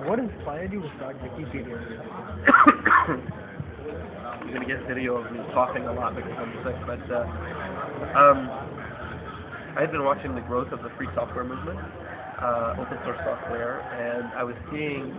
What inspired you to start Wikipedia? You're going to get video of me coughing a lot because I'm sick, but I had been watching the growth of the free software movement, open source software, and I was seeing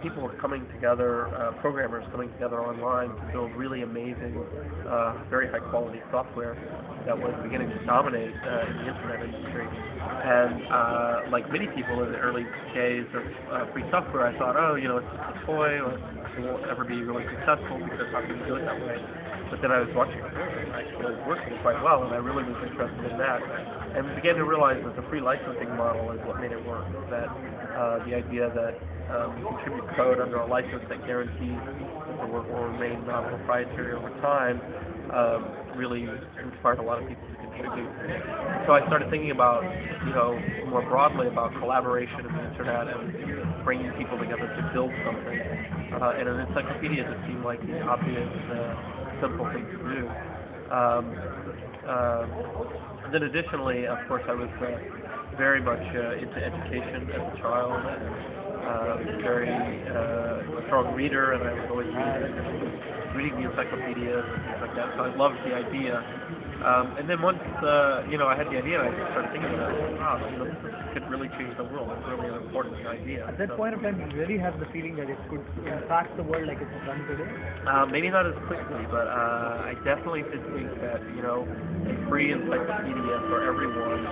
people coming together, programmers coming together online to build really amazing, very high quality software that was beginning to dominate in the internet industry. And like many people in the early days of free software, I thought, oh, it's just a toy, or it won't ever be really successful because how can you do it that way? But then I was watching it actually working quite well, and I really was interested in that, and began to realize that the free licensing model is what made it work. That the idea that you contribute code under a license that guarantees that the work will remain non-proprietary over time really inspired a lot of people to contribute. So I started thinking about, more broadly about collaboration in the internet and bringing people together to build something. And an encyclopedia just seemed like the obvious, simple thing to do. And then additionally, of course, I was very much into education as a child, and very strong reader, and I was always reading the encyclopedias and things like that. So I loved the idea. And then once I had the idea, I started thinking about it. Wow, this could really change the world. It's really an important idea. At that point of time, you really had the feeling that it could impact the world like it's done today? Maybe not as quickly, but I definitely did think that a free encyclopedia for everyone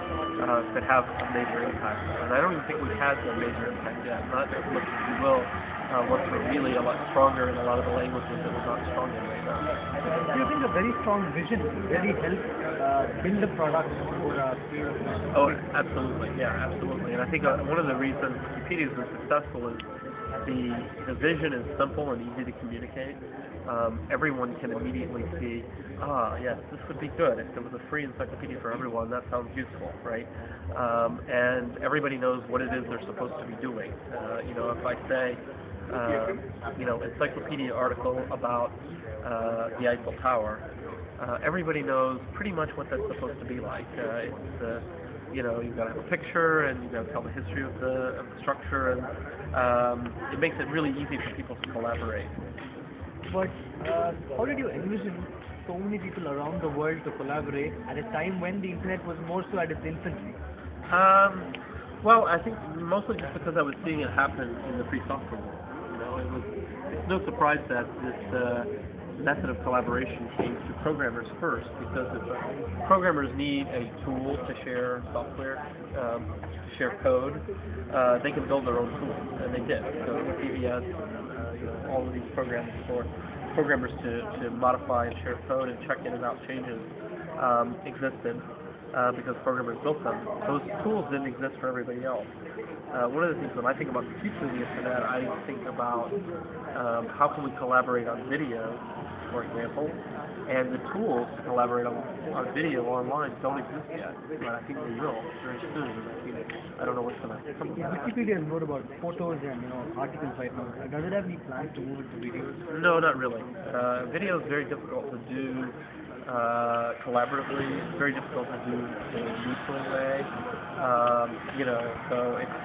could have a major impact. And I don't even think we had the major impact yet. Not as much as we will once we're really a lot stronger in a lot of the languages that we're not strong in right now. Do you think a very strong vision really helps build a product for Oh, absolutely. Yeah, absolutely. And I think one of the reasons Wikipedia has been successful is the vision is simple and easy to communicate. Everyone can immediately see, yes, this would be good. If there was a free encyclopedia for everyone, that sounds useful, right? And everybody knows what it is they're supposed to be doing. If I say, encyclopedia article about the Eiffel Tower, everybody knows pretty much what that's supposed to be like. You've got to have a picture, and you've got to tell the history of the structure, and it makes it really easy for people to collaborate. But how did you envision so many people around the world to collaborate at a time when the internet was more so at its infancy? Well, I think mostly just because I was seeing it happen in the free software world. It's no surprise that this method of collaboration came to programmers first, because if programmers need a tool to share software, to share code, they can build their own tools, and they did. So Wikipedia, all of these programs for programmers to modify and share code and check in and out changes existed because programmers built them. Those tools didn't exist for everybody else. One of the things when I think about the future of the internet, I think about how can we collaborate on video, for example, and the tools to collaborate on video online don't exist yet, but I think they will very soon. I don't know what's going to come. Wikipedia is more about photos and articles right now. Does it have any plans to move into videos? No, not really. Video is very difficult to do collaboratively. It's very difficult to do in a neutral way. So it's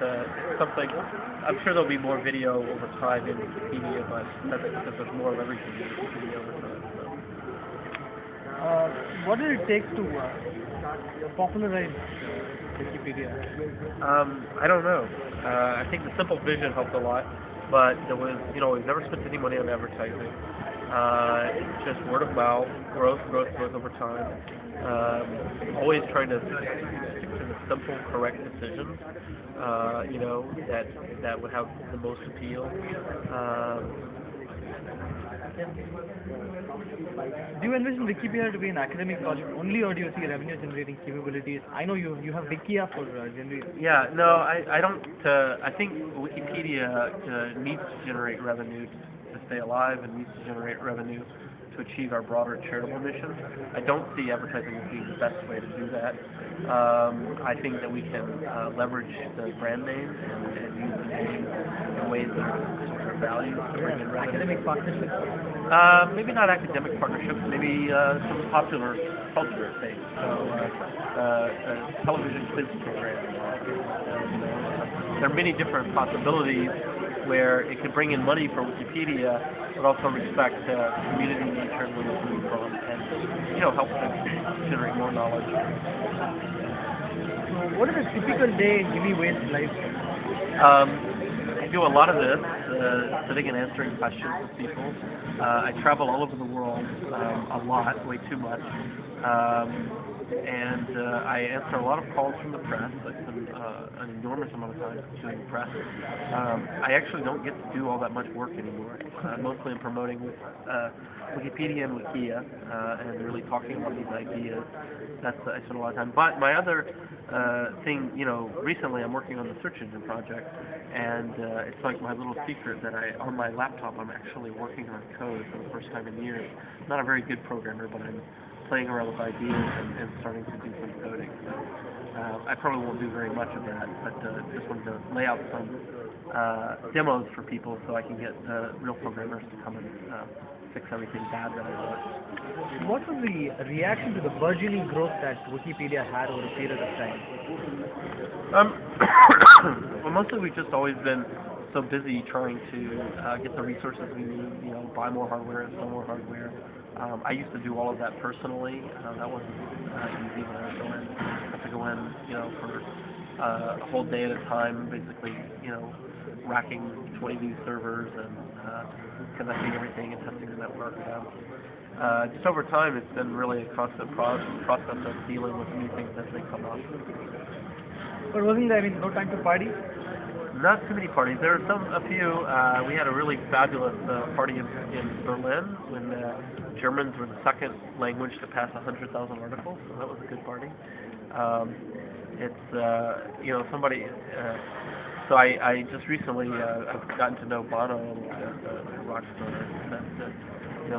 something. I'm sure there'll be more video over time in Wikipedia, but that's because there's more of everything in Wikipedia over time. So. What did it take to popularize Wikipedia? I don't know. I think the simple vision helped a lot, but there was, we've never spent any money on advertising. It's just word of mouth, growth over time. Always trying to stick to the simple, correct decisions. That would have the most appeal. Do you envision Wikipedia to be an academic project only, or do you see revenue-generating capabilities? I know you have Wikia for generating. Yeah, no, I don't. I think Wikipedia needs to generate revenue to stay alive, and needs to generate revenue to achieve our broader charitable mission. I don't see advertising as being the best way to do that. I think that we can leverage the brand name and use the name in ways that are valued to bring in revenue. Academic partnerships? Maybe not academic partnerships, maybe some popular culture things. So television quiz programs, there are many different possibilities where it could bring in money for Wikipedia, but also respect community nature and where it's coming from, and help to generate more knowledge. So what is a typical day in Heavy Waste life? I do a lot of this, sitting and answering questions with people. I travel all over the world a lot, way too much. And I answer a lot of calls from the press. I spend an enormous amount of time doing press. I actually don't get to do all that much work anymore. Mostly I'm promoting Wikipedia and Wikia, and really talking about these ideas. I spend a lot of time. But my other thing, recently I'm working on the search engine project, and it's like my little secret that on my laptop, I'm actually working on code for the first time in years. I'm not a very good programmer, but I'm playing around with ideas and starting to do some coding. So I probably won't do very much of that, but just wanted to lay out some demos for people so I can get real programmers to come and fix everything bad that I wrote. What was the reaction to the burgeoning growth that Wikipedia had over a period of time? Well, mostly we've just always been so busy trying to get the resources we need, buy more hardware and sell more hardware. I used to do all of that personally. That wasn't easy when I would go in. I have to go in, for a whole day at a time, basically, racking 20 new servers and connecting everything and testing the network. Just over time, it's been really a constant process of dealing with new things as they come up. But wasn't there, no time to party? Not too many parties. There are a few. We had a really fabulous party in Berlin when Germans were the second language to pass 100,000 articles, so that was a good party. Somebody. So I just recently I've gotten to know Bono a rock star.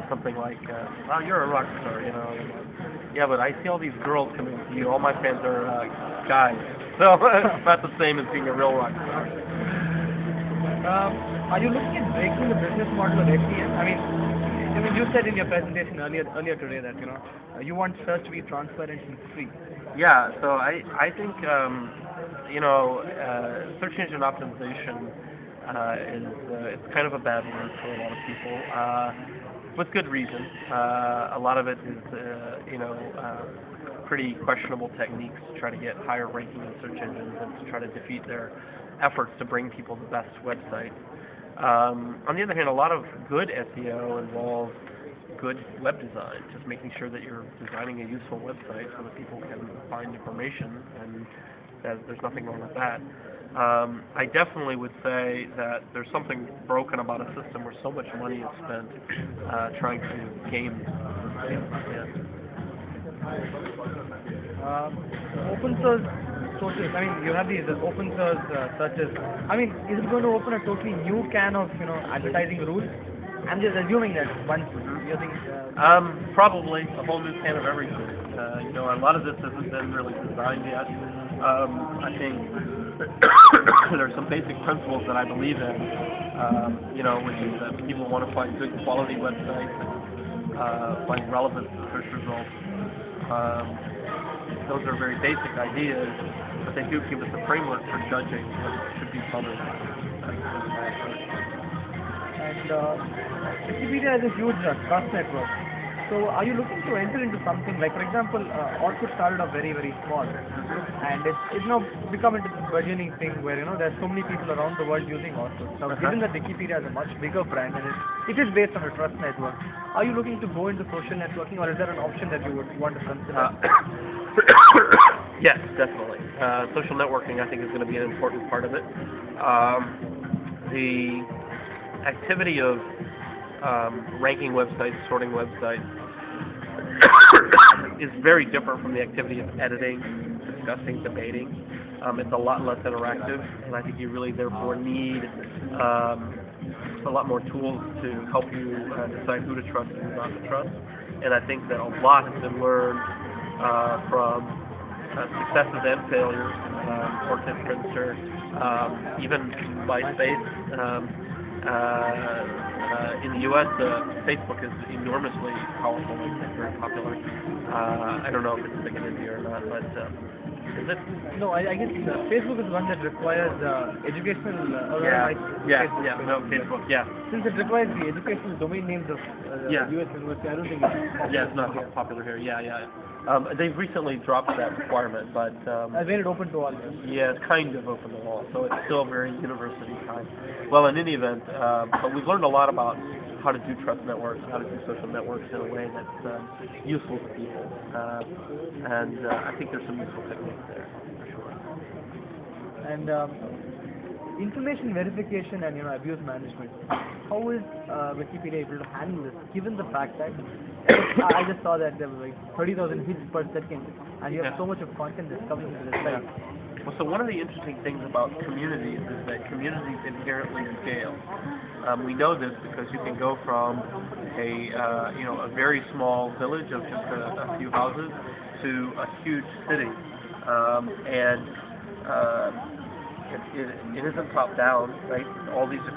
Something like, "Wow, you're a rock star," Yeah, but I see all these girls coming to you. All my fans are guys. So it's not the same as being a real rock star. Are you looking at breaking the business model of SEM? I mean, you said in your presentation earlier today that you want search to be transparent and free. Yeah. So I think search engine optimization it's kind of a bad word for a lot of people, with good reason. A lot of it is pretty questionable techniques to try to get higher ranking in search engines and to try to defeat their efforts to bring people the best websites. On the other hand, a lot of good SEO involves good web design, just making sure that you're designing a useful website so that people can find information, and there's nothing wrong with that. I definitely would say that there's something broken about a system where so much money is spent trying to game the system. Open source sources, you have these open source searches. Is it going to open a totally new can of, advertising rules? I'm just assuming that once you think... Probably a whole new can of everything. A lot of this hasn't been really designed yet. I think there's some basic principles that I believe in, which is that people want to find good quality websites and find relevant search results. Those are very basic ideas, but they do give us a framework for judging what should be fun or not. And Wikipedia has a huge trust network. So are you looking to enter into something like, for example, Orkut started off very, very small, and it's now become into this burgeoning thing where there's so many people around the world using Orkut. Now, given that Wikipedia is a much bigger brand and it is based on a trust network, are you looking to go into social networking, or is there an option that you would want to consider? Yes, definitely. Social networking, I think, is going to be an important part of it. The activity of ranking websites, sorting websites, is very different from the activity of editing, discussing, debating. It's a lot less interactive, and I think you really therefore need a lot more tools to help you decide who to trust and who not to trust. And I think that a lot has been learned from successes and failures. Orkut, Friendster, even MySpace. In the U.S., Facebook is enormously powerful and very popular. I don't know if it's big in India or not, but Is it? No, I guess Facebook is one that requires educational No, Facebook, yeah. Since it requires the educational domain names of Yeah. US university, I don't think it's popular. Yeah, it's not popular here. Yeah. They've recently dropped that requirement, but I made it open to all. yeah, it's kind of open to all, so it's still very university kind. Well, in any event, but we've learned a lot about how to do trust networks, how to do social networks in a way that's useful to people, and I think there's some useful techniques there, for sure. And information verification and abuse management. How is Wikipedia able to handle this, given the fact that I just saw that there were like 30,000 hits per second, and you have so much of content that's coming into the site. Well, so one of the interesting things about communities is that communities inherently scale. We know this because you can go from a very small village of just a few houses to a huge city, and it isn't top down, right? All these different